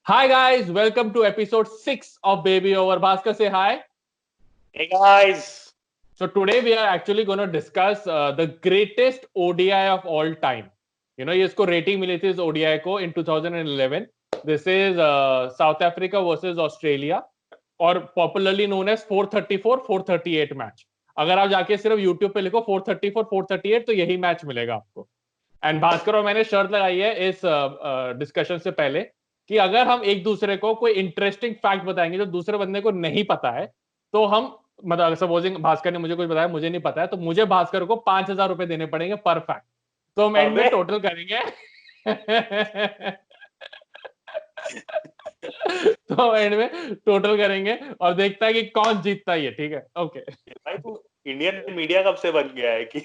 Hi guys, welcome to episode 6 of Baby Over. Bhaskar, say hi. Hey guys. So today we are actually going to discuss the greatest ODI of all time. You know, इसको rating मिली थी इस ODI को in 2011. This is South Africa versus Australia, और popularly known as 434-438 match. अगर आप जाके सिर्फ YouTube पे लिखो 434-438 तो यही मैच मिलेगा आपको. एंड भास्कर और मैंने शर्त लगाई है इस डिस्कशन से पहले कि अगर हम एक दूसरे को कोई इंटरेस्टिंग फैक्ट बताएंगे जो दूसरे बंदे को नहीं पता है, तो हम मतलब सपोजिंग भास्कर ने मुझे कुछ बताया, मुझे नहीं पता है, तो मुझे भास्कर को 5,000 रुपए देने पड़ेंगे पर फैक्ट. तो हम एंड में टोटल करेंगे. तो एंड में टोटल करेंगे और देखता है कि कौन जीतता है. ठीक है, ओके. भाई तू इंडियन मीडिया कब से बन गया है कि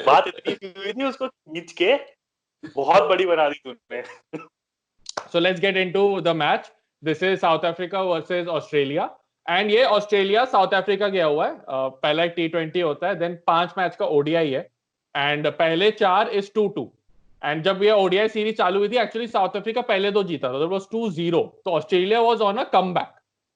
बात इतनी हुई थी उसको खींच के बहुत बड़ी बना दी तूने. So let's get into the match. This is South Africa versus Australia. And ये ऑस्ट्रेलिया साउथ अफ्रीका गया हुआ है. पहला एक T20 होता है, देन 5 मैच का ओडीआई है, एंड पहले 4 इज 2-2. एंड जब ये ओडीआई सीरीज चालू हुई थी, एक्चुअली साउथ अफ्रीका पहले 2 जीता था, वाज 2-0. तो Australia was on a comeback.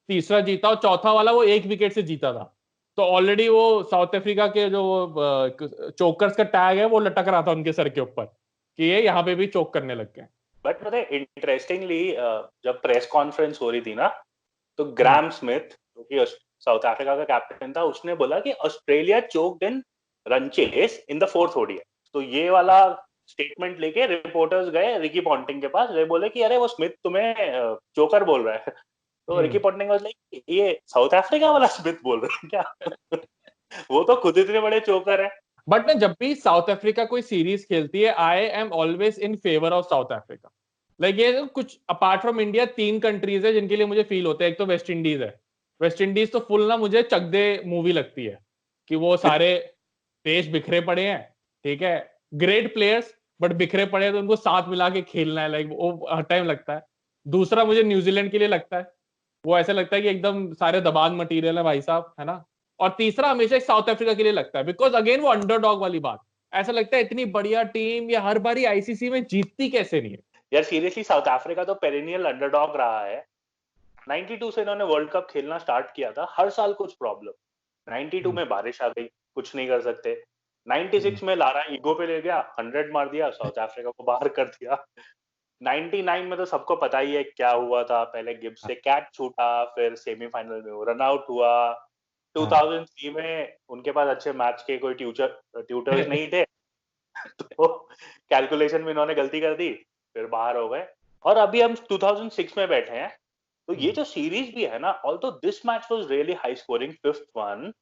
तीसरा जीता और चौथा वाला वो 1 विकेट से जीता था. तो ऑलरेडी वो साउथ अफ्रीका के जो चोकर्स का टैग है वो लटक रहा था उनके सर के ऊपर कि ये यहाँ पे भी चोक करने लग गए. बट पता है इंटरेस्टिंगली जब प्रेस कॉन्फ्रेंस हो रही थी ना, तो ग्राम स्मिथ जो कि साउथ अफ्रीका का कैप्टन था, उसने बोला कि Australia choked in run chase in the fourth ODI. तो ये वाला स्टेटमेंट लेके रिपोर्टर्स गए रिकी पॉन्टिंग के पास. वे बोले कि अरे वो स्मिथ तुम्हें चोकर बोल रहा है. तो रिकी पॉन्टिंग वाज लाइक ये साउथ अफ्रीका वाला स्मिथ बोल रहा है क्या? वो तो खुद इतने बड़े चोकर है. बट ना, जब भी साउथ अफ्रीका कोई सीरीज खेलती है, I am always in favour of south Africa. Like ये कुछ अपार्ट फ्रॉम इंडिया 3 कंट्रीज है जिनके लिए मुझे फील होता है. एक तो वेस्ट इंडीज है. वेस्ट इंडीज तो फुल ना मुझे चक दे मूवी लगती है कि वो सारे देश बिखरे पड़े हैं. ठीक है, ग्रेट प्लेयर्स बट बिखरे पड़े हैं, तो उनको साथ मिला के खेलना है. लाइक वो हर टाइम लगता है. दूसरा मुझे न्यूजीलैंड के लिए लगता है, वो ऐसा लगता है कि एकदम सारे दबान मटेरियल है भाई साहब, है ना. और तीसरा हमेशा एक साउथ अफ्रीका के लिए लगता है, बिकॉज अगेन वो अंडरडॉग वाली बात. ऐसा लगता है इतनी बढ़िया टीम ये हर बारी आईसीसी में जीतती कैसे नहीं है. यार सीरियसली साउथ अफ्रीका तो पेरिनियल अंडरडॉग रहा है. 92 से इन्होंने वर्ल्ड कप खेलना स्टार्ट किया था, हर साल कुछ प्रॉब्लम. 92 में बारिश आ गई, कुछ नहीं कर सकते. 96 में लारा ईगो पे ले गया, 100 मार दिया, साउथ अफ्रीका को बाहर कर दिया. 99 में तो सबको पता ही है क्या हुआ था. पहले गिब्स से कैच छूटा, फिर सेमीफाइनल में वो रन आउट हुआ. 2003 में उनके पास अच्छे मैच के कोई ट्यूटर्स नहीं थे. तो कैलकुलेशन में इन्होंने गलती कर दी, फिर बाहर हो गए. और अभी हम 2006 में बैठे हैं. तो ये जो सीरीज भी है ना, although this match was really high scoring, 5th one,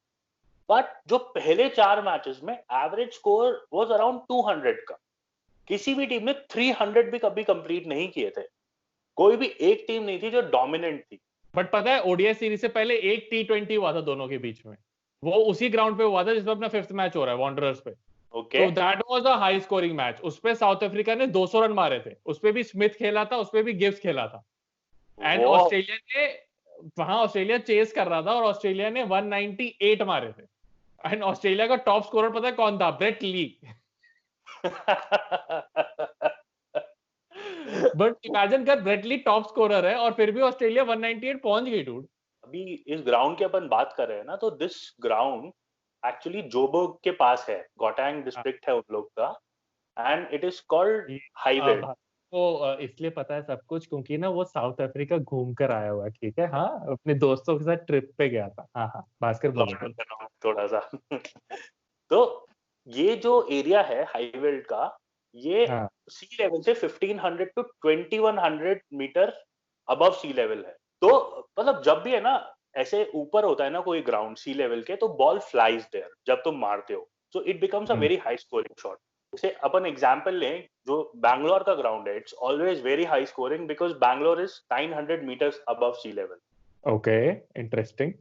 but जो पहले 4 मैचेस में एवरेज स्कोर वाज अराउंड 200 का. किसी भी टीम ने 300 भी कभी कंप्लीट नहीं किए थे. कोई भी एक टीम नहीं थी जो डोमिनेंट थी. बट पता है, ओडीआई सीरीज से पहले एक T20 हुआ था दोनों के बीच में. वो उसी ग्राउंड पे हुआ था जिसमें अपना 5th मैच हो रहा है, वॉन्डरर्स पे. ओके, तो that was a high scoring match. उसपे साउथ अफ्रीका ने 200 रन मारे थे. उसपे भी स्मिथ खेला था, उसपे भी गिब्स खेला था. एंड ऑस्ट्रेलिया ने वहां ऑस्ट्रेलिया चेस कर रहा था और ऑस्ट्रेलिया ने 198 मारे थे. एंड ऑस्ट्रेलिया का टॉप स्कोरर पता है कौन था? Brett Lee. बट इमेजिन कर, ब्रेट ली टॉप स्कोरर है और फिर भी ऑस्ट्रेलिया 198 पहुंच गई. डूड, अभी इस ग्राउंड की अपन बात कर रहे हैं ना, तो दिस ग्राउंड एक्चुअली जोबर्ग के पास है. गोटेंग डिस्ट्रिक्ट है उन लोग का, and it is called highway. तो इसलिए पता है सब कुछ क्योंकि ना वो साउथ अफ्रीका घूम कर आया हुआ है. ठीक है, हाँ, अपने दोस्तों के साथ ट्रिप पे गया था. हाँ हाँ, भास्कर बोलो. थोड़ा सा. तो ये जो एरिया है हाईवेल्ड का, ये सी लेवल से 1500 to 2100 metre above sea level है. तो मतलब जब भी है ना ऐसे ऊपर होता है ना कोई ग्राउंड सी लेवल के, तो बॉल फ्लाइज देयर जब तुम मारते हो. So it becomes a very high scoring shot. जैसे अपन एग्जांपल लें, जो बैंगलोर का ग्राउंड है, it's always very high scoring because Bangalore is 900 metres above sea level. Okay, interesting.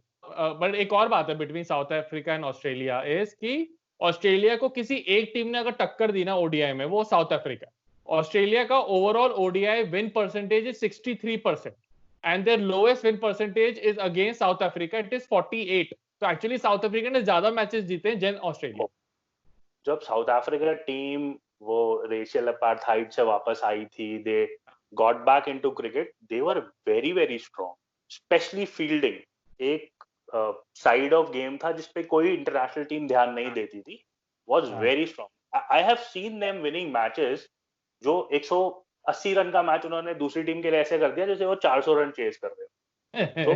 But एक और बात है between South Africa and Australia is कि ऑस्ट्रेलिया को किसी एक टीम ने अगर टक्कर दी ना ओडीआई में, वो साउथ अफ्रीका. ऑस्ट्रेलिया का overall ODI win percentage is 63% and their lowest win percentage is against South Africa, it is 48. तो एक्चुअली साउथ अफ्रीका ने ज्यादा मैचेस जीते हैं देन ऑस्ट्रेलिया. जब साउथ अफ्रीका टीम वो रेशियल अपार्थाइड से वापस आई थी, दे got back into cricket, they were very very strong, especially fielding. एक साइड ऑफ गेम था जिसपे कोई इंटरनेशनल टीम ध्यान नहीं देती थी, was very strong. I have seen them winning matches जो 180 रन का मैच उन्होंने दूसरी टीम के लिए ऐसे कर दिया जैसे वो 400 रन चेज कर रहे हो.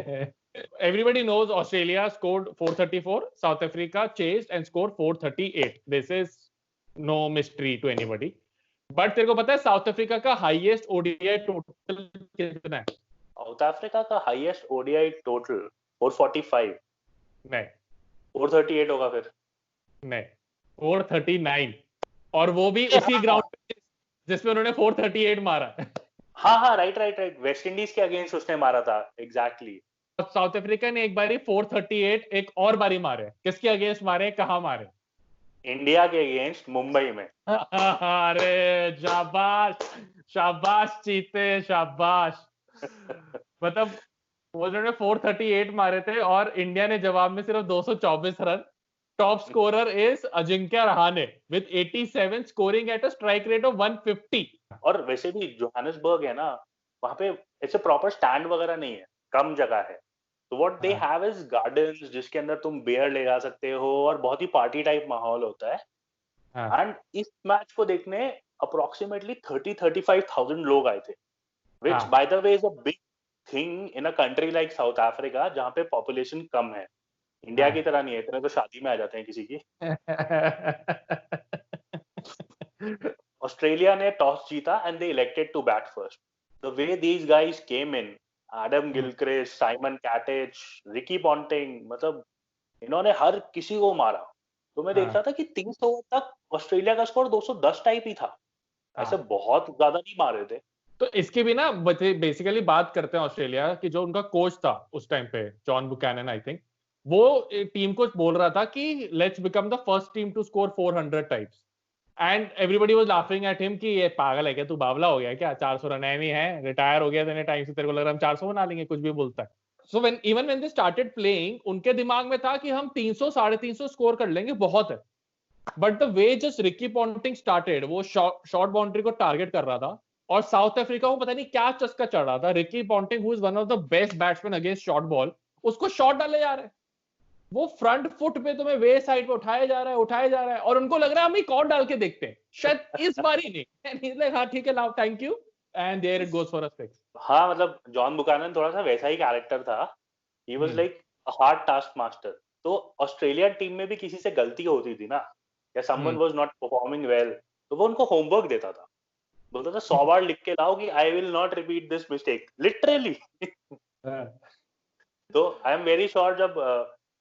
Everybody knows Australia scored 434, South Africa chased and scored 438. This is no mystery to anybody. But तेरे को पता है साउथ अफ्रीका का हाईएस्ट ओडीआई टोटल कितना है? साउथ अफ्रीका का हाईएस्ट ओडीआई टोटल 445. नहीं, 438 होगा फिर. नहीं, 439, और वो भी उसी ग्राउंड पे जिसमें उन्होंने 438 मारा. हाँ, राइट. वेस्ट इंडीज के अगेंस्ट उसने मारा था. एग्जैक्टली. साउथ अफ्रीका ने एक बारी 438 एक और बारी मारे. किसके अगेंस्ट मारे, कहाँ मारे? इंडिया के अगेंस्ट मुंबई में. अरे शाबाश चीते, शाबाश. मतलब उन्होंने 438 मारे थे और इंडिया ने जवाब में सिर्फ 224 run. Top scorer is Ajinkya Rahane with 87 scoring at a strike rate of 150. और वैसे भी जोहानिसबर्ग है ना, वहां पे ऐसे प्रॉपर स्टैंड वगैरह नहीं है, कम जगह है. तो what they have is gardens जिसके अंदर तुम बियर ले जा सकते हो और बहुत ही पार्टी टाइप माहौल होता है. एंड इस मैच को देखने अप्रोक्सीमेटली 30-35,000 लोग आए थे, which bye the way is a big thing in a country like south Africa जहां पे पॉपुलेशन कम है. इंडिया की तरह नहीं है, इतने तो शादी में आ जाते हैं किसी की. ऑस्ट्रेलिया ने टॉस जीता and they elected to bat first. The way these guys came in, Adam Gilchrist, Simon Katich, Ricky Ponting, मतलब इन्होंने हर किसी को मारा. तो मैं देख रहा था कि 300 ओवर तक ऑस्ट्रेलिया का स्कोर 210 टाइप ही था. ऐसे बहुत ज्यादा नहीं मारे थे. तो इसकी भी ना बेसिकली बात करते हैं ऑस्ट्रेलिया की. जो उनका कोच था उस टाइम पे, जॉन बुकैनन आई थिंक, वो टीम को बोल रहा था कि let's become the first team to score 400 types. And everybody was laughing at him कि ये पागल है क्या, तू बावला हो गया क्या, 400 रन नहीं है, रिटायर हो गया इतने टाइम से, तेरे को लग रहा है हम 400 बना लेंगे, कुछ भी बोलता है. So when they started playing, उनके दिमाग में था कि हम 300 350 स्कोर कर लेंगे, बहुत है. But the way just Ricky Ponting started, वो शॉर्ट बाउंड्री को टारगेट कर रहा था और साउथ अफ्रीका को पता नहीं क्या चस्का चढ़ रहा था. Ricky Ponting who is one of the best batsman against short ball, उसको शॉट डाले जा रहे हैं. वो फ्रंट फुट पे तुम्हें वे साइड पे उठाया जा रहा है और उनको लग रहा है हम एक और डाल के देखते हैं, शायद इस बार ही नहीं. एंड ही इज लाइक, हाँ ठीक है, लाओ, thank you, and there it goes for a six. हाँ, मतलब जॉन बुकानन थोड़ा सा वैसा ही कैरेक्टर था. He was like a hard task master. तो ऑस्ट्रेलियन टीम में भी किसी से गलती होती थी ना, या someone was not performing well, तो वो उनको होमवर्क देता था. बोलता था 100 बार लिख के लाओ कि I will not repeat this mistake, literally. तो आई एम वेरी श्योर जब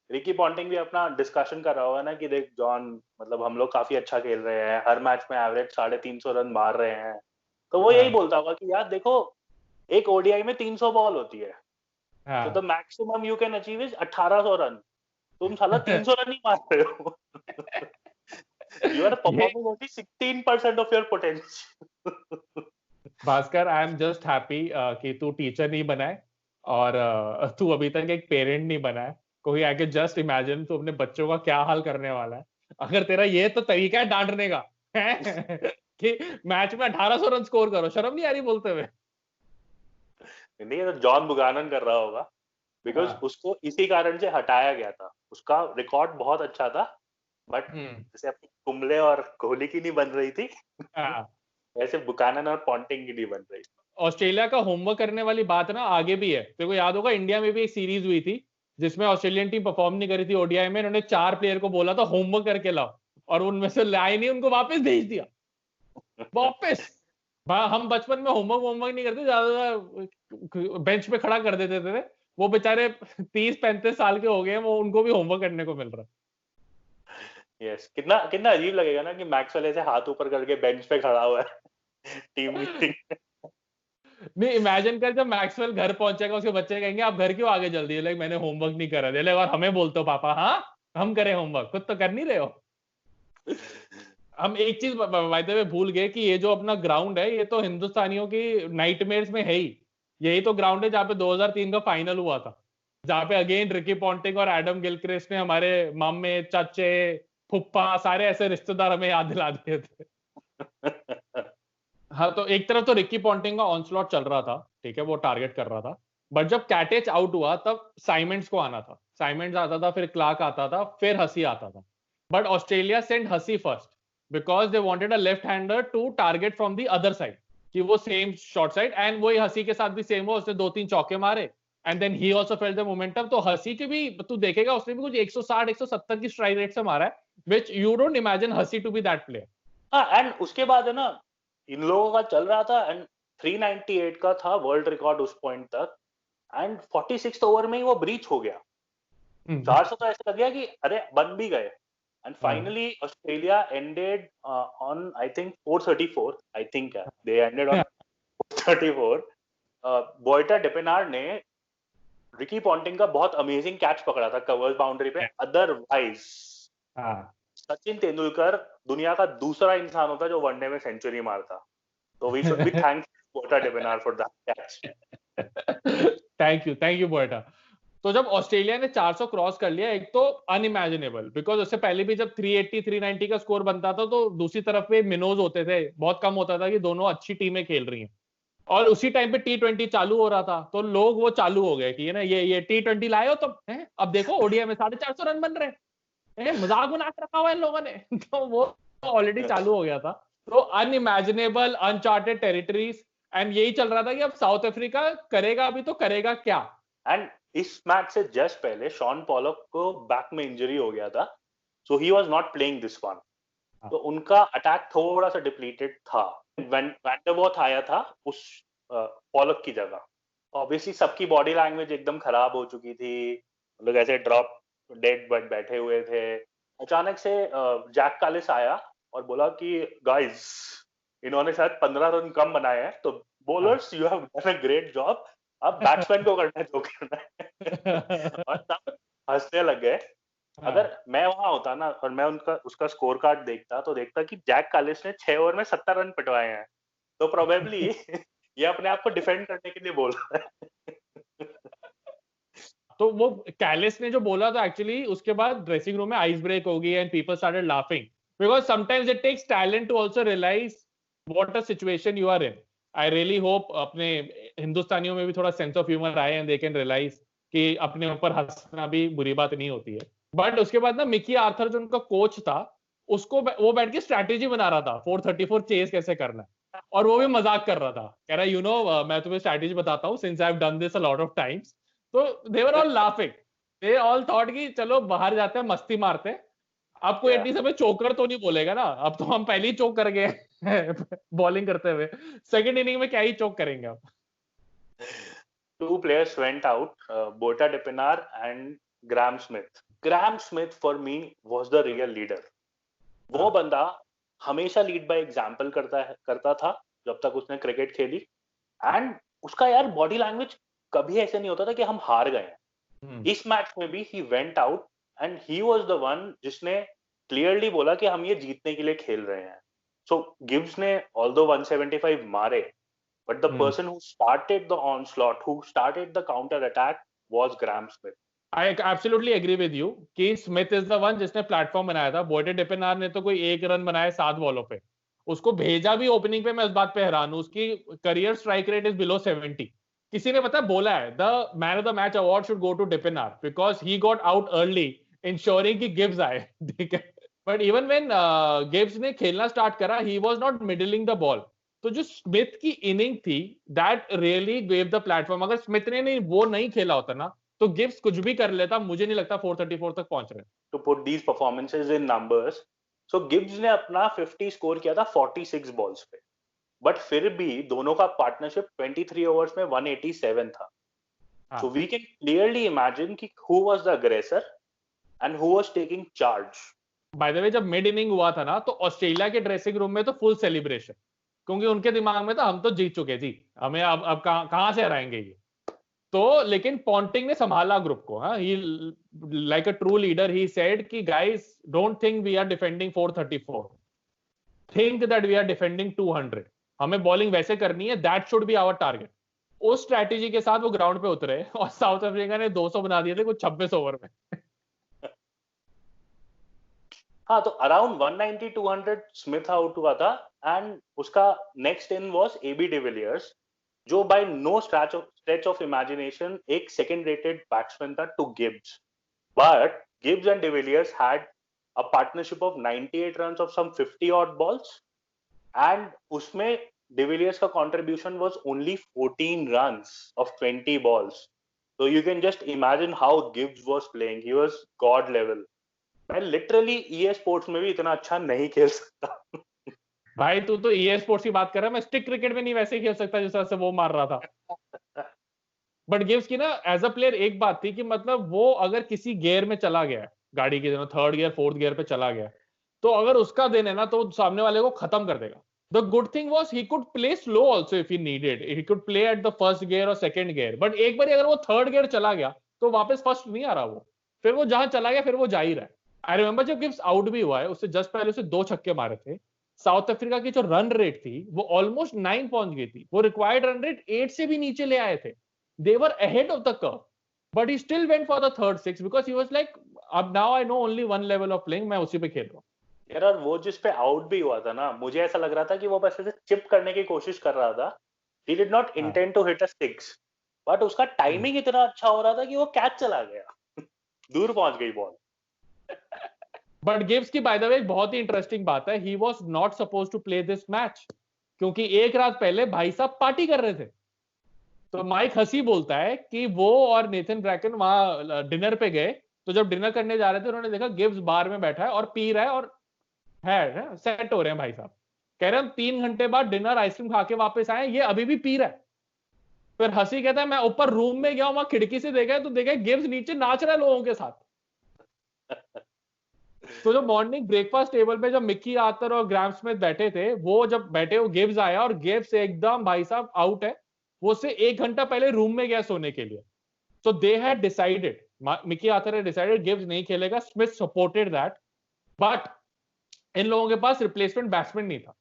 रिकी पॉन्टिंग भी अपना डिस्कशन कर रहा होगा ना कि देख जॉन, मतलब हम लोग काफी अच्छा खेल रहे हैं, हर मैच में एवरेज 350 रन मार रहे हैं, तो वो यही बोलता होगा कि यार देखो, एक ओडीआई में 300 बॉल होती है, तो the maximum you can achieve is 1800 run. तुम साला 300 रन ही मार रहे हो. You are performing only 16% of your potential. Bhaskar, I am just happy कि तू टीचर नहीं बना है और तू अभी तक एक पेरेंट नहीं बना है. कोई आके जस्ट इमेजिन तू अपने बच्चों का क्या हाल करने वाला है अगर तेरा ये तो तरीका है डांटने का कि मैच में 1800 रन स्कोर करो. शर्म नहीं आ रही बोलते हुए? नहीं, तो जॉन बुकानन कर रहा होगा, बिकॉज उसको इसी कारण से हटाया गया था. उसका रिकॉर्ड बहुत अच्छा था, बट जैसे अपनी कुंबले और कोहली की नहीं बन रही थी, वैसे बुकानन और पॉन्टिंग की नहीं बन रही. ऑस्ट्रेलिया का होमवर्क करने वाली बात ना आगे भी है. तेरे को याद होगा इंडिया में भी एक सीरीज हुई थी जिसमें ऑस्ट्रेलियन टीम परफॉर्म नहीं करी थी ओडीआई में. इन्होंने 4 प्लेयर को बोला था होमवर्क करके लाओ और उनमें से लाए नहीं, उनको वापस भेज दिया. वापस हम बचपन में होमवर्क नहीं करते, ज्यादा बेंच पे खड़ा कर देते थे. वो बेचारे 30-35 साल के हो गए, वो उनको भी होमवर्क करने को मिल रहा है. यस, कितना कितना अजीब लगेगा ना कि मैक्सवेल ऐसे हाथ ऊपर करके बेंच पे खड़ा हुआ है टीम मीटिंग. नहीं, इमेजिन कर जब मैक्सवेल घर पहुंचेगा, उसके बच्चे कहेंगे आप घर क्यों आगे जल्दी, लाइक मैंने होमवर्क नहीं करा. दे और हमें बोलते हो पापा, हाँ हम करें होमवर्क, खुद तो कर नहीं रहे हो. हम एक चीज बाय द वे भूल गए कि ये जो अपना ग्राउंड है, ये तो हिंदुस्तानियों की नाइटमेयर्स में है ही. यही तो ग्राउंड है जहाँ पे 2003 का फाइनल हुआ था, जहाँ पे अगेन रिकी पॉन्टिंग और एडम गिलक्रिस्ट ने हमारे मामे, चाचे, फुप्पा, सारे ऐसे रिश्तेदार हमें याद दिला दिए थे. हाँ, तो एक तरफ तो रिकी पॉन्टिंग का ऑनस्लॉट चल रहा था, ठीक है, वो टारगेट कर रहा था, बट जब कैटेच आउट हुआ तब साइमंड्स को आना था, साइमंड्स आता था, फिर क्लार्क आता था, फिर हसी आता था, but Australia send Hussey first because they wanted a left hander to target from the other side, कि वो सेम शॉर्ट साइड, एंड वही हसी के साथ भी सेम हुआ, उसने 2-3 चौके मारे, and then he also felt the momentum. तो हसी के भी तू देखेगा उसने भी कुछ 160 170 की स्ट्राइक रेट से मारा है, व्हिच यू डोंट इमेजिन हसी टू बी दैट प्लेयर। हाँ, एंड उसके बाद है ना, इन लोगों का चल रहा था, एंड 398 का था वर्ल्ड रिकॉर्ड उस पॉइंट तक, एंड 46th ओवर में ही वो ब्रीच हो गया। 400 तो ऐसे लग गया कि अरे बन भी गए, and finally Australia ended on I think 434, I think they ended on 434। बोयटा डिपेनार ने रिकी पॉन्टिंग का बहुत अमेजिंग कैच पकड़ा था कवर्स बाउंड्री पे, अदरवाइज सचिन तेंदुलकर दुनिया का दूसरा इंसान होता जो वनडे में सेंचुरी मारता। तो we should be thanks Boeta Dippenaar for that catch. Thank you Boeta. तो जब ऑस्ट्रेलिया ने 400 क्रॉस कर लिया, एक तो अनइमेजिनेबल, बिकॉज उससे पहले भी जब 380 390 का स्कोर बनता था तो दूसरी तरफ पे मिनोज होते थे, बहुत कम होता था कि दोनों अच्छी टीमें खेल रही हैं, और उसी टाइम पे T20 चालू हो रहा था, तो लोग वो चालू हो गए कि ना ये T20 लाए हो तुम, अब देखो ओडीआई में 450 रन बन रहे हैं, मजाक बना के रखा हुआ है इन लोगों ने। तो वो ऑलरेडी चालू हो गया था। तो अनइमेजिनेबल, अनचार्टेड टेरिटरीज, एंड यही चल रहा था कि अब साउथ अफ्रीका करेगा, अभी तो करेगा क्या। एंड इस मैच से जस्ट पहले शॉन पॉलक को बैक में इंजरी हो गया था, so he was not playing this one, तो उनका अटैक थोड़ा सा डिप्लीटेड था। वैंडरवॉथ आया था उस पॉलक की जगह, ऑब्वियसली सबकी बॉडी लैंग्वेज एकदम खराब हो चुकी थी, लोग ऐसे ड्रॉप डेड बट बैठे हुए थे। अचानक से जैक कालिस आया और बोला कि गाइस, इन्होंने शायद 15 रन कम बनाए हैं, तो bowlers you have done a great job, अब बैट्समैन को करना है जो करना है। और सब हंसने लग गए। अगर मैं वहां होता ना और मैं उनका उसका स्कोर कार्ड देखता, तो देखता कि जैक कालिस ने 6 ओवर में 70 रन पिटवाए हैं, तो प्रोबेबली ये अपने आप को डिफेंड करने के लिए बोल रहा है। तो वो कैलिस ने जो बोला था, एक्चुअली उसके बाद ड्रेसिंग रूम में आइस ब्रेक हो गई and people started laughing, because sometimes it takes talent to also realise what a situation you are in. I really hope अपने हिंदुस्तानियों में भी थोड़ा सेंस ऑफ ह्यूमर आए एंड दे कैन रियलाइज कि अपने ऊपर हंसना भी बुरी बात नहीं होती है। बट उसके बाद ना मिकी आर्थर जो उनका कोच था, उसको वो बैठ के स्ट्रैटेजी बना रहा था 434 चेस कैसे करना है, और वो भी मजाक कर रहा था, कह रहा यू नो मैं तुम्हें स्ट्रैटेजी बताता हूँ, since I have done this a lot of times. तो they were all laughing, they all thought कि चलो बाहर जाते हैं, मस्ती मारते हैं, अब कोई एटलीस्ट हमें चोकर तो नहीं बोलेगा ना, अब तो हम पहले ही चोक कर गए बॉलिंग करते हुए, सेकंड इनिंग में क्या ही चोक करेंगे अब। Two players went out, Bota Depinar and Graham Smith. Graham Smith for me was the real leader. वो बंदा हमेशा लीड बाय एग्जांपल करता था जब तक उसने क्रिकेट खेली, एंड उसका यार बॉडी लैंग्वेज कभी ऐसे नहीं होता था कि हम हार गए हैं। इस मैच में भी he went out and he was the one जिसने क्लियरली बोला कि हम ये जीतने के लिए खेल रहे हैं। सो गिब्स ने ऑल्दो 175 मारे, but the person who started the onslaught, who started the counter attack was Graham Smith. I absolutely agree with you कि स्मिथ इज द वन जिसने प्लेटफॉर्म बनाया था। बोयटे डिपेनार ने तो कोई 1 रन बनाया 7 बॉलों पे, उसको भेजा भी ओपनिंग पे। मैं इस बात पे हैरान हूं, उसकी career strike rate is below 70। किसी ने पता बोला है the man of the match award should go to Dippenaar because he got out early ensuring कि गिब्स आए, ठीक है। बट इवन व्हेन गिब्स ने खेलना स्टार्ट करा, ही was not middling the ball. तो जो स्मिथ की इनिंग थी, that really gave the platform. अगर स्मिथ ने वो नहीं खेला होता ना, तो गिब्स कुछ भी कर लेता, मुझे नहीं लगता 434 तक पहुंच रहे। To put these performances in numbers, so Gibbs ने अपना 50 स्कोर किया था 46 बॉल्स पे, बट फिर भी दोनों का पार्टनरशिप 23 ओवर्स में 187 था। So we can clearly imagine कि who was the aggressor and who was taking charge. Bye the वे, जब मिड इनिंग हुआ था ना, तो ऑस्ट्रेलिया के ड्रेसिंग रूम में तो फुल सेलिब्रेशन, क्योंकि उनके दिमाग में तो हम तो जीत चुके जी, हमें अब कहां से हराएंगे ये। तो लेकिन पॉन्टिंग ने संभाला ग्रुप को। हाँ, he like a true leader, he said कि guys don't think we are defending 434, think that we are defending 200। हमें बॉलिंग वैसे करनी है, that should be our target. उस स्ट्रैटेजी के साथ वो ग्राउंड पे उतरे और साउथ अफ्रीका ने 200 बना दिए थे कुछ 26 ओवर में। हाँ, तो अराउंड 190 200 स्मिथ आउट हुआ था, एंड उसका next in was AB de Villiers, जो by no stretch of imagination एक सेकंड रेटेड बैट्समैन था to Gibbs, but Gibbs and de Villiers had a partnership of 98 runs of some 50 odd balls, and उसमें de Villiers का contribution was only 14 runs of 20 balls. So you can just imagine how Gibbs was playing. He was god level. मैं literally EA Sports में भी इतना अच्छा नहीं खेल सकता. भाई तू तो EA Sports की बात कर रहा है, मैं स्टिक क्रिकेट में नहीं वैसे खेल सकता जिस तरह से वो मार रहा था. बट गिब्स की ना एज अ प्लेयर एक बात थी कि मतलब वो अगर किसी गियर में चला गया, गाड़ी के थर्ड गियर फोर्थ गियर पे चला गया, तो अगर उसका दिन है ना तो सामने वाले को खत्म कर देगा. The good thing was he could play slow also if he needed, he could play at the first gear और सेकंड गियर, बट एक बार अगर वो थर्ड गियर चला गया तो वापस फर्स्ट नहीं आ रहा वो, फिर वो जहां चला गया फिर वो जा ही रहा है. आई रिमेंबर जब गिब्स आउट भी हुआ है उससे जस्ट पहले उसे 2 छक्के मारे थे, साउथ अफ्रीका की जो रन रेट थी वो ऑलमोस्ट 9 पहुंच गई थी, वो रिक्वायर्ड रन रेट 8 से भी नीचे ले आए थे. They were ahead of the curve, but he still went for the third six because he was like, अब now I know only one level of playing, मैं उसी पे खेल रहा हूँ. यार और वो जिस पे आउट भी हुआ था ना, मुझे ऐसा लग रहा था कि वो बस ऐसे चिप करने की कोशिश कर रहा था. He did not intend to hit a six, but उसका टाइमिंग इतना अच्छा हो रहा था कि वो कैच चला गया. दूर पहुंच गई बॉल. बट गिब्स की बाय द वे बहुत ही इंटरेस्टिंग बात है, he was not supposed to play this match, क्योंकि एक रात पहले भाई साहब पार्टी कर रहे थे. तो माइक हसी बोलता है कि वो और नेथन ब्रैकन वहां डिनर पे गए, तो जब डिनर करने जा रहे थे उन्होंने देखा गिब्स बार में बैठा है और पी रहा है और है सेट हो रहे हैं भाई साहब. कह रहे हम 3 घंटे बाद डिनर आइसक्रीम खा के वापस आए, ये अभी भी पी रहा है. फिर हंसी कहता है मैं ऊपर रूम में गया, वहां खिड़की से देखा तो देखा गिब्स नीचे नाच रहा है लोगों के साथ. तो जो मॉर्निंग ब्रेकफास्ट टेबल पे जब मिक्की आर्थर और ग्राहम स्मिथ बैठे थे, वो जब बैठे वो गिब्स आया और गिब्स एकदम भाई साहब आउट है, वो से 1 घंटा पहले रूम में गया सोने के लिए. So they had decided, Mickey Arthur ने डिसाइडेड गिब्स नहीं खेलेगा, स्मिथ सपोर्टेड दैट, बट इन लोगों के पास रिप्लेसमेंट बैट्समैन नहीं था.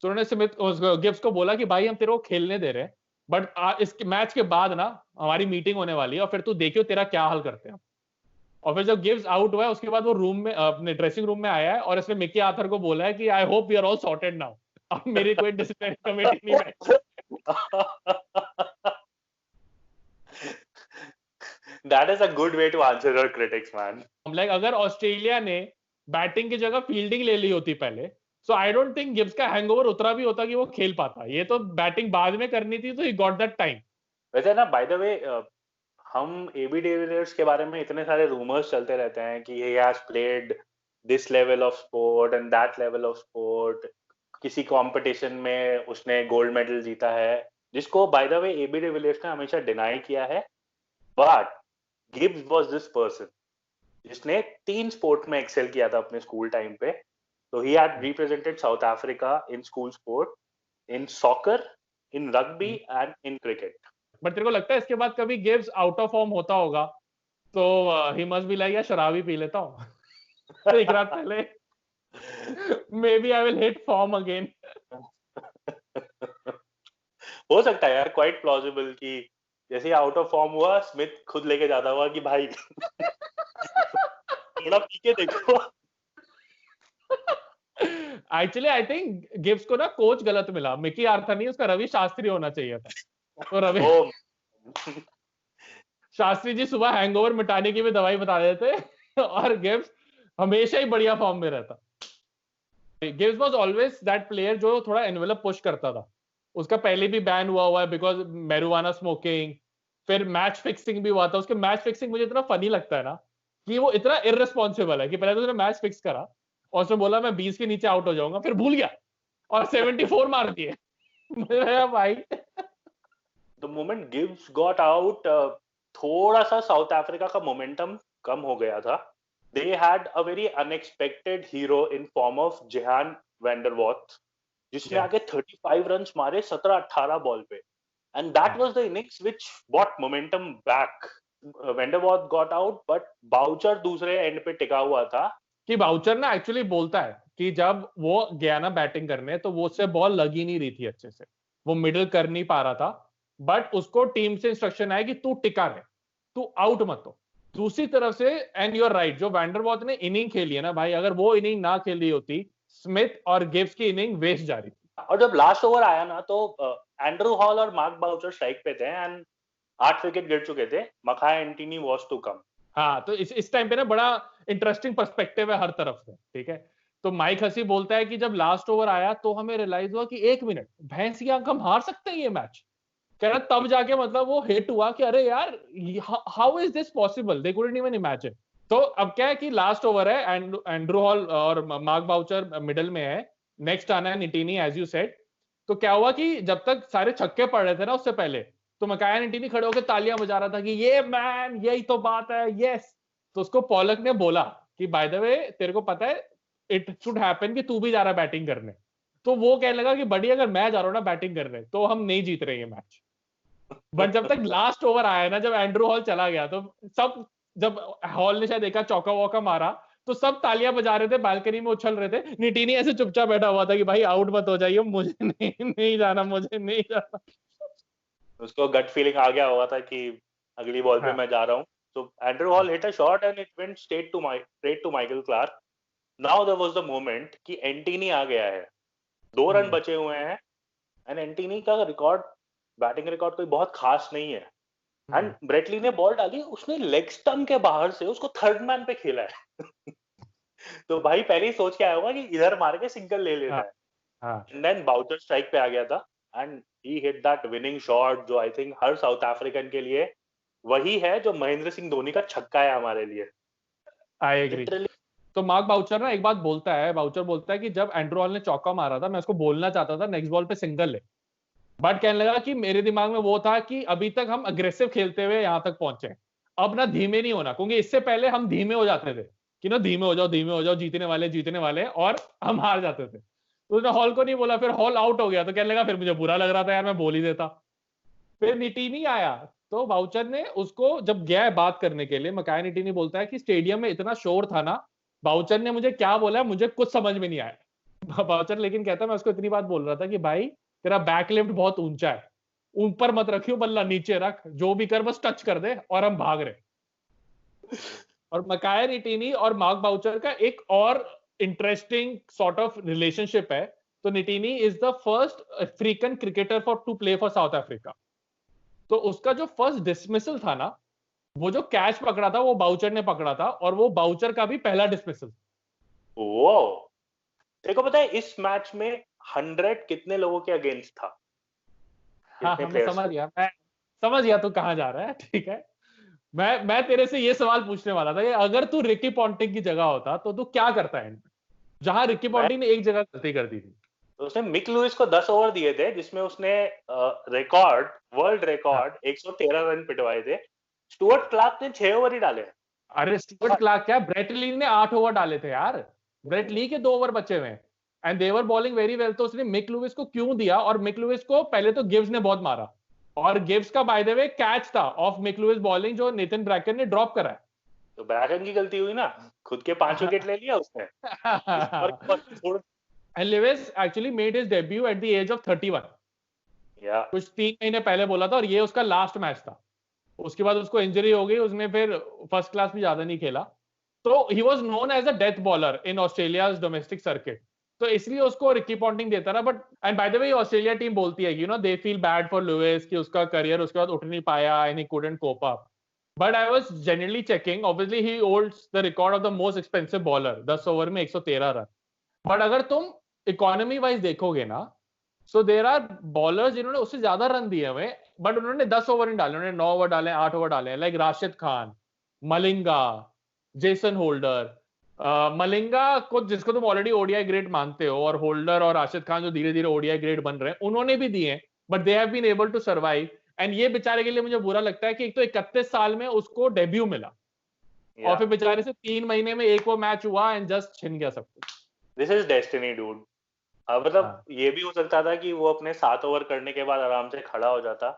तो उन्होंने स्मिथ गिब्स को बोला कि भाई हम तेरे को खेलने दे रहे हैं, बट इस मैच के बाद ना हमारी मीटिंग होने वाली है और फिर तू देखियो तेरा क्या हाल करते हैं. और फिर जब गिब्स आउट हुआ है उसके बाद वो रूम में अपने ड्रेसिंग रूम में आया है और इसने मिकी आर्थर को बोला है कि I hope we are all sorted now, अब मेरी कोई डिसिप्लिनरी कमेटी नहीं बैठी. That is a good way to answer your critics, man. Like अगर ऑस्ट्रेलिया ने बैटिंग की जगह फील्डिंग ले ली होती पहले, so I don't think Gibbs का हैंगओवर उतरा भी होता कि वो खेल पाता. ये तो बैटिंग बाद में करनी थी, तो he got that time. वैसे ना बाय द वे हम एबी डिविलियर्स के बारे में इतने सारे रूमर्स चलते रहते हैं कि he has played this level of sport and that level of sport. किसी कंपटीशन में उसने गोल्ड मेडल जीता है, जिसको by the way AB de Villiers ने हमेशा डिनाई किया है. But Gibbs was this person जिसने 3 स्पोर्ट में एक्सेल किया था अपने स्कूल टाइम पे. So he had represented South Africa in school sport, in soccer, in rugby and in cricket. But तेरे को लगता है इसके बाद कभी गिब्स आउट ऑफ फॉर्म होता होगा तो ही मस्ट बी लाइक यार शराब ही पी लेता हूँ एक रात पहले, maybe I will hit form again. हो सकता है यार, क्वाइट प्लॉजिबल कि जैसे आउट ऑफ फॉर्म हुआ स्मिथ खुद लेके जाता हुआ कि भाई थोड़ा पी के देखो. एक्चुअली आई थिंक गिब्स को ना कोच गलत मिला, मिकी आर्थर नहीं, उसका रवि शास्त्री होना चाहिए था. तो रवि शास्त्री जी सुबह हैंगओवर मिटाने की भी दवाई बता देते और गिब्स हमेशा ही बढ़िया फॉर्म में रहता. Gibbs was always that player जो थोड़ा एनवेलप पुश करता था. उसका पहले भी बैन हुआ है बिकॉज मैरिजुआना स्मोकिंग, फिर मैच फिक्सिंग भी हुआ था. उसके मैच फिक्सिंग मुझे इतना फनी लगता है ना कि वो इतना इररिस्पॉन्सिबल है कि पहले तो उसने मैच फिक्स करा और उसने बोला मैं 20 के नीचे आउट हो जाऊंगा, फिर भूल गया और 74 मार दिए. भाई the moment Gibbs got out, थोड़ा सा साउथ अफ्रीका का मोमेंटम कम हो गया था. They had a very unexpected hero in form of Johan van der Wath, जिसने आगे 35 रन्स मारे 17-18 बॉल पे, and that was the innings which brought momentum back. Van der Wath got out but Boucher दूसरे एंड पे टिका हुआ था. कि बाउचर ना एक्चुअली बोलता है कि जब वो गया ना बैटिंग करने तो वो उससे बॉल लगी नहीं रही थी अच्छे से, वो मिडल कर नहीं पा रहा था, बट उसको टीम से इंस्ट्रक्शन आया कि तू टिका रहे, तू आउट मत हो. दूसरी तरफ से एंड यू आर राइट, जो वैंडरवॉथ ने इनिंग खेली है ना भाई, अगर वो इनिंग ना खेली होती स्मिथ और गिब्स की इनिंग वेस्ट जा रही थी। और जब लास्ट ओवर आया ना तो एंड्रू हॉल और मार्क बाउचर स्ट्राइक पे थे एंड 8 विकेट गिर चुके थे। मकाया एंटोनी वाज टू कम। हाँ, तो इस टाइम पे ना बड़ा इंटरेस्टिंग पर्सपेक्टिव है हर तरफ से, ठीक है। तो माइक हसी बोलता है कि जब लास्ट ओवर आया तो हमें रियलाइज हुआ कि 1 मिनट, भैंस की आंख, हम हार सकते हैं ये मैच। कह रहा तब जाके मतलब वो हिट हुआ कि अरे यार, how is this possible, they couldn't even imagine. तो अब क्या है कि लास्ट ओवर है, एंड्रू हॉल और मार्क बाउचर मिडिल में है, नेक्स्ट आना है निटिनी एज यू सेड। तो क्या हुआ कि जब तक सारे छक्के पड़ रहे थे ना उससे पहले, तो मकाया निटिनी खड़े होकर तालियां बजा रहा था कि ये मैन, यही तो बात है, यस। तो उसको पॉलक ने बोला कि बाय द वे तेरे को पता है इट शुड हैपन कि तू भी जा रहा बैटिंग करने। तो वो कहने लगा कि बड़ी, अगर मैं जा रहा हूं ना बैटिंग करने तो हम नहीं जीत रहे ये मैच। बट जब तक लास्ट ओवर आया ना, जब एंड्रू हॉल चला गया तो सब, जब हॉल ने शायद देखा चौका वॉका मारा, तो सब तालियां बजा रहे थे, बालकनी में उछल रहे थे। निटिनी ऐसे चुपचाप बैठा हुआ था कि भाई आउट मत हो जाइए, मुझे नहीं जाना, मुझे नहीं जाना। उसको गट फीलिंग आ गया हुआ था कि अगली बॉल पे हाँ, मैं जा रहा हूँ। तो Andrew Hall hit a shot and it went straight to Michael Clarke. Now there was the moment कि एंटोनी आ गया है, 2 रन बचे हुए हैं एंड एंटोनी का रिकॉर्ड, बैटिंग रिकॉर्ड कोई बहुत खास नहीं है। एंड ब्रेटली ने बॉल डाली, उसने लेग स्टंप के बाहर से उसको थर्ड मैन पे खेला है। तो भाई पहले ही सोच के आया होगा कि इधर मार के सिंगल ले लेना हाँ, है। हाँ। एंड देन बाउचर स्ट्राइक पे आ गया था and he hit that winning shot, जो आई थिंक हर साउथ अफ्रीकन के लिए वही है जो महेंद्र सिंह धोनी का छक्का है हमारे लिए। I agree. लिटरली। तो मार्क बाउचर ना एक बात बोलता है, बाउचर बोलता है कि जब एंड्रू हॉल ने चौका मारा था, मैं उसको बोलना चाहता था नेक्स्ट बॉल पे सिंगल ले, बट कहने लगा कि मेरे दिमाग में वो था कि अभी तक हम अग्रेसिव खेलते हुए यहां तक पहुंचे हैं, अब ना धीमे नहीं होना, क्योंकि इससे पहले हम धीमे हो जाते थे कि ना धीमे हो जाओ, धीमे हो जाओ, जीतने वाले, और हम हार जाते थे। तो उसने हॉल को नहीं बोला, फिर हॉल आउट हो गया, तो कहने लगा फिर मुझे बुरा लग रहा था यार, मैं बोल ही देता। फिर निटिनी आया, तो बाउचर ने उसको जब गया है बात करने के लिए, मकाया निटिनी बोलता है कि स्टेडियम में इतना शोर था ना, बाउचर ने मुझे क्या बोला मुझे कुछ समझ में नहीं आया। बाउचर लेकिन कहता है मैं उसको इतनी बात बोल रहा था कि भाई तेरा बैकलिफ्ट बहुत ऊंचा है, ऊपर मत रखियो बल्ला, नीचे रख, जो भी कर बस टच कर दे और हम भाग रहे। और मकाया निटिनी और मार्क बाउचर का एक और इंटरेस्टिंग सॉर्ट ऑफ रिलेशनशिप है। तो Ntini is the first African cricketer for to play for South Africa. तो उसका जो फर्स्ट डिसमिसल था ना, वो जो कैच पकड़ा था वो बाउचर ने पकड़ा था, और वो बाउचर का भी पहला डिसमिसल। वो देखो, पता है इस मैच में 100 कितने लोगों के अगेंस्ट था, हाँ कितने हाँ, प्लेयर्स थे? मैं समझ गया तू कहां जा रहा है, ठीक है। मैं तेरे से ये सवाल पूछने वाला था कि अगर तू रिकी पॉन्टिंग की जगह होता तो तू क्या करता है, जहां रिकी मैं पॉन्टिंग ने एक जगह गलती कर दी थी। तो उसने मिक लुइस को 10 ओवर दिए थे जिसमें उसने रिकॉर्ड, वर्ल्ड हाँ। रिकॉर्ड 113 रन पिटवाए थे। स्टुअर्ट क्लार्क ने 6 ओवर ही डाले। अरे स्टुअर्ट क्लार्क क्या, ब्रेट ली ने 8 ओवर डाले थे यार, ब्रेट ली के 2 ओवर बचे हुए हैं, and they were bowling very well. तो उसने मिक लुइस को क्यों दिया, और मिक लुइस को पहले तो गिव्स ने बहुत मारा, और गिव्स का बाय द वे कैच था ऑफ मिक लुइस बॉलिंग जो नेथन ब्रैकन ने ड्रॉप करा तो ब्रैकन की गलती हुई ना, खुद के 5 विकेट ले लिया उसने। किसी और के पास छोड़। And Lewis actually made his debut at the age of 31, या कुछ 3 महीने पहले बोला था, और ये उसका लास्ट मैच था। उसके बाद उसको इंजरी हो गई, उसने फिर फर्स्ट क्लास भी ज्यादा नहीं खेला। तो he was known as a death bowler in Australia's domestic circuit, तो इसलिए उसको रिकी पॉन्टिंग देता रहा। But and by the way Australia team बोलती है, you know, they feel bad for Lewis कि उसका करियर उसके बाद उठ नहीं पाया and he couldn't cope up. But I was genuinely checking, obviously he holds the record of the most expensive bowler, 10 over में 113 रन। बट अगर तुम इकोनॉमी वाइज देखोगे ना, सो देर आर बॉलर्स जिन्होंने उससे ज्यादा रन दिए हुए, बट उन्होंने 10 ओवर नहीं डाले, उन्होंने 9 ओवर डाले, 8 ओवर डाले, like Rashid Khan, Malinga, Jason holder. Malinga को, जिसको तुम ऑलरेडी ओडीआई ग्रेट मानते हो, और होल्डर और राशिद खान जो धीरे धीरे ओडीआई ग्रेट बन रहे हैं, उन्होंने भी दिए, but they have been able to survive. And ये बेचारे के लिए मुझे बुरा लगता है कि एक तो 31 साल में उसको डेब्यू मिला, और फिर बेचारे से 3 महीने में एक वो मैच हुआ एंड जस्ट छिन गया सब कुछ। This is destiny dude. मतलब ये भी हो सकता था कि वो अपने 7 ओवर करने के बाद आराम से खड़ा हो जाता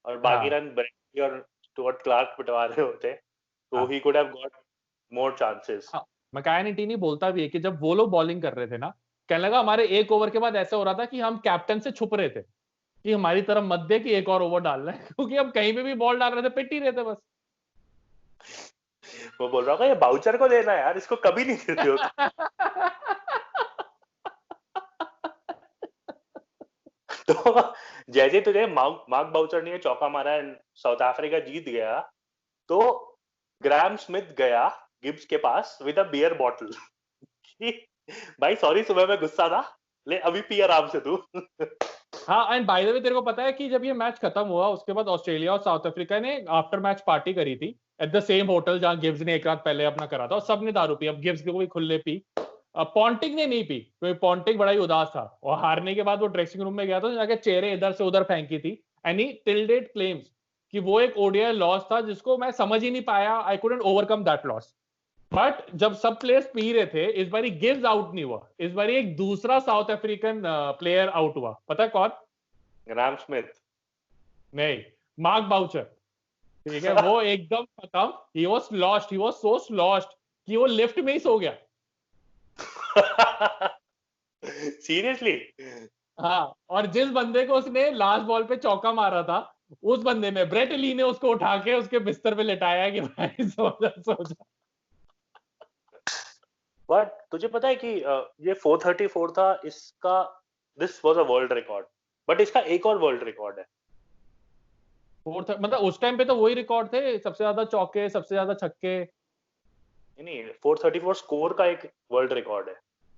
और बाकी रन ब्रेटली और स्टुअर्ट क्लार्क पिटवा रहे होते, तो he could have got more chances. Makhaya Ntini बोलता भी है कि जब वो लोग बॉलिंग कर रहे थे ना, कहने लगा हमारे एक ओवर के बाद ऐसा हो रहा था कि हम कैप्टन से छुप रहे थे कि हमारी तरफ मत दे कि एक और ओवर डाल रहे हैं, क्योंकि हम कहीं पे भी बॉल डाल रहे थे पिट ही रहे थे बस। वो बोल रहा होगा ये बाउचर को देना यार, इसको कभी नहीं देते हो। तो जैसे तुझे मार्क बाउचर ने चौका मारा, साउथ अफ्रीका जीत गया, तो ग्राहम स्मिथ गया गिब्स के पास विद अ बियर बॉटल। भाई सॉरी, सुबह में गुस्सा था, ले अभी पी आराम से तू। हाँ, एंड बाय द वे तेरे को पता है कि जब ये मैच खत्म हुआ उसके बाद ऑस्ट्रेलिया और साउथ अफ्रीका ने आफ्टर मैच पार्टी करी थी एट द सेम होटल जहां गिब्स ने एक रात पहले अपना करा था, और सबने दारू पी। अब गिब्स को भी खुले पी, पॉन्टिंग ने नहीं पी क्योंकि पॉन्टिंग बड़ा ही उदास था, और हारने के बाद वो ड्रेसिंग रूम में गया तो जाके चेहरे इधर से उधर फेंकी थी। And he till date claims कि वो एक ओडीआई लॉस था जिसको मैं समझ ही नहीं पाया, I couldn't overcome that loss. But जब सब प्लेयर्स पी रहे थे, इस बार गिव्स आउट नहीं हुआ, इस बार एक दूसरा साउथ अफ्रीकन प्लेयर आउट हुआ। पता है कौन? ग्राहम स्मिथ नहीं, मार्क बाउचर। ठीक है, वो एकदम खत्म, he was lost, he was so lost कि वो लिफ्ट में ही सो गया। सीरियसली? हाँ, और जिस बंदे को उसने लास्ट बॉल पे चौका मारा था, उस बंदे में ब्रेट ली ने उसको उठा के उसके बिस्तर पे लेटाया कि भाई सो जा। बट तुझे पता है कि ये 434 था इसका, this was a world record, but इसका एक और वर्ल्ड रिकॉर्ड है। फोर्थ मतलब उस टाइम पे तो वही रिकॉर्ड थे, सबसे ज्यादा चौके, सबसे ज्यादा छक्के। नहीं, 434 स्कोर का एक वर्ल्ड रिकॉर्ड है।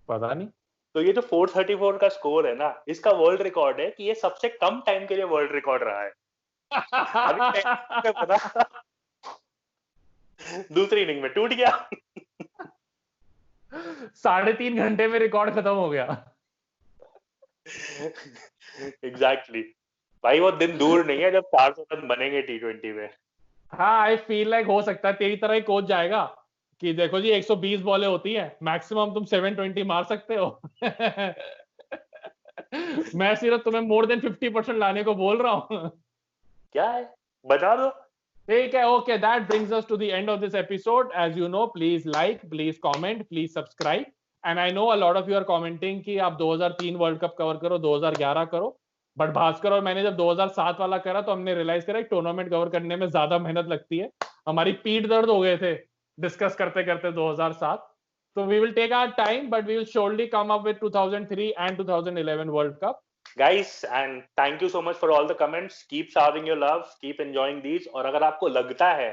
पता नहीं। तो ये जो 434 का स्कोर है ना, इसका वर्ल्ड रिकॉर्ड है कि ये सबसे कम टाइम के लिए वर्ल्ड रिकॉर्ड रहा है। अभी पता दूसरी इनिंग में टूट गया। 3.5 घंटे में रिकॉर्ड खत्म हो गया। एग्जैक्टली भाई, वो दिन दूर नहीं है जब 400 रन बनेंगे टी20 में। हाँ, आई फील लाइक हो सकता है तेरी तरह ही कोच जाएगा कि देखो जी 120 बॉलें होती हैं, मैक्सिमम तुम 720 मार सकते हो। मैं सिर्फ तुम्हें मोर देन 50% लाने को बोल रहा हूँ। क्या है, बता दो। ठीक है, okay, that brings us to the end of this episode. As you know, please like, please comment, please subscribe. And I know a lot of you are commenting कि आप 2003 वर्ल्ड कप कवर करो, 2011 करो। But Bhaskar और मैंने जब 2007 वाला करा तो हमने रियलाइज करा टूर्नामेंट कवर करने में ज्यादा मेहनत लगती है, हमारी पीठ दर्द हो गए थे डिस्कस करते करते 2007। So we will take our time, but we will surely come up with 2003 and 2011 World Cup. Guys, and thank you so much for all the comments. Keep showering your love, keep enjoying these. और अगर आपको लगता है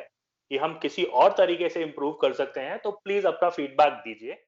कि हम किसी और तरीके से improve कर सकते हैं तो प्लीज अपना फीडबैक दीजिए।